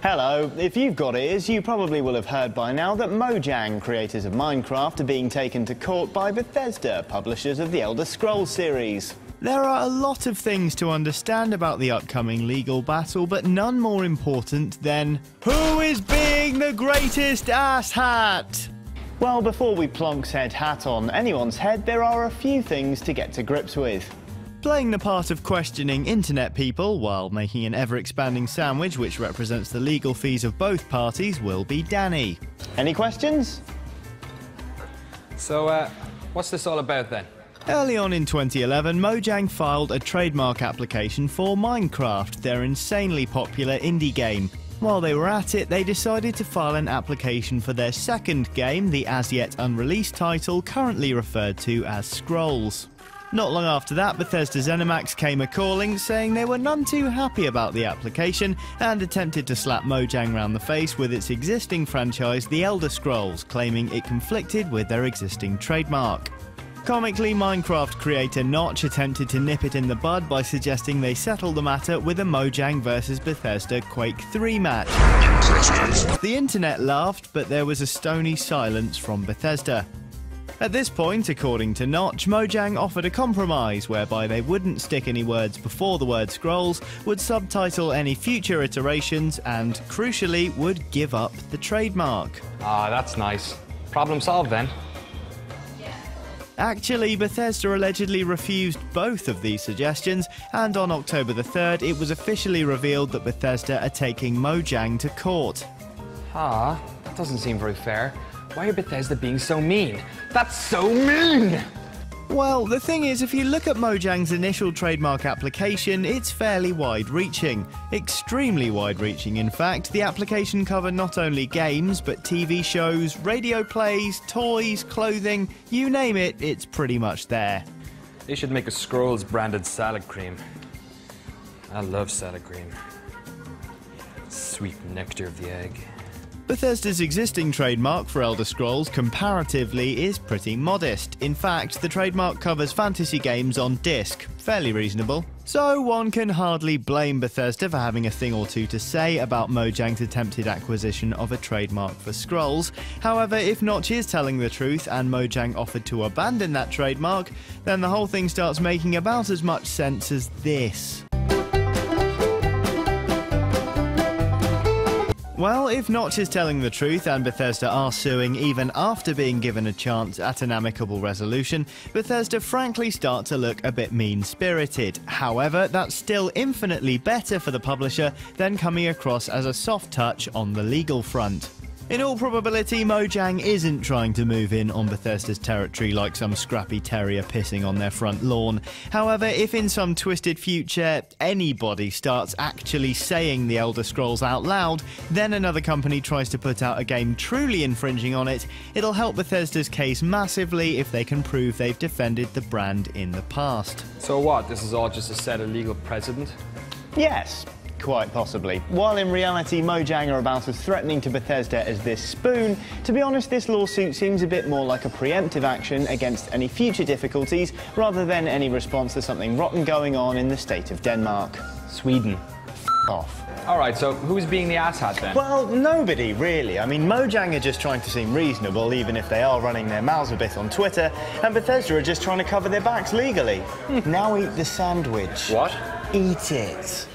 Hello. If you've got ears, you probably will have heard by now that Mojang, creators of Minecraft, are being taken to court by Bethesda, publishers of the Elder Scrolls series. There are a lot of things to understand about the upcoming legal battle, but none more important than who is being the greatest asshat? Well, before we plonk said hat on anyone's head, there are a few things to get to grips with. Playing the part of questioning internet people while making an ever-expanding sandwich which represents the legal fees of both parties will be Danny. Any questions? So, what's this all about then? Early on in 2011, Mojang filed a trademark application for Minecraft, their insanely popular indie game. While they were at it, they decided to file an application for their second game, the as-yet unreleased title currently referred to as Scrolls. Not long after that, Bethesda ZeniMax came a-calling, saying they were none too happy about the application and attempted to slap Mojang round the face with its existing franchise, The Elder Scrolls, claiming it conflicted with their existing trademark. Comically, Minecraft creator Notch attempted to nip it in the bud by suggesting they settle the matter with a Mojang vs Bethesda Quake 3 match. The internet laughed, but there was a stony silence from Bethesda. At this point, according to Notch, Mojang offered a compromise whereby they wouldn't stick any words before the word Scrolls, would subtitle any future iterations, and, crucially, would give up the trademark. Ah, that's nice. Problem solved then. Actually, Bethesda allegedly refused both of these suggestions, and on October the 3rd, it was officially revealed that Bethesda are taking Mojang to court. Ah, that doesn't seem very fair. Why are Bethesda being so mean? That's so mean! Well, the thing is, if you look at Mojang's initial trademark application, it's fairly wide-reaching. Extremely wide-reaching, in fact. The application covered not only games, but TV shows, radio plays, toys, clothing, you name it, it's pretty much there. They should make a Scrolls-branded salad cream. I love salad cream. Sweet nectar of the egg. Bethesda's existing trademark for Elder Scrolls, comparatively, is pretty modest. In fact, the trademark covers fantasy games on disc. Fairly reasonable. So one can hardly blame Bethesda for having a thing or two to say about Mojang's attempted acquisition of a trademark for Scrolls. However, if Notch is telling the truth and Mojang offered to abandon that trademark, then the whole thing starts making about as much sense as this. Well, if Notch is telling the truth and Bethesda are suing even after being given a chance at an amicable resolution, Bethesda frankly start to look a bit mean-spirited. However, that's still infinitely better for the publisher than coming across as a soft touch on the legal front. In all probability, Mojang isn't trying to move in on Bethesda's territory like some scrappy terrier pissing on their front lawn. However, if in some twisted future anybody starts actually saying the Elder Scrolls out loud, then another company tries to put out a game truly infringing on it, it'll help Bethesda's case massively if they can prove they've defended the brand in the past. So what, this is all just a set of legal precedent? Yes. Quite possibly. While in reality Mojang are about as threatening to Bethesda as this spoon, to be honest this lawsuit seems a bit more like a preemptive action against any future difficulties rather than any response to something rotten going on in the state of Denmark. Sweden. F off. Alright, so who's being the asshat then? Well, nobody really. I mean, Mojang are just trying to seem reasonable even if they are running their mouths a bit on Twitter, and Bethesda are just trying to cover their backs legally. Now eat the sandwich. What? Eat it.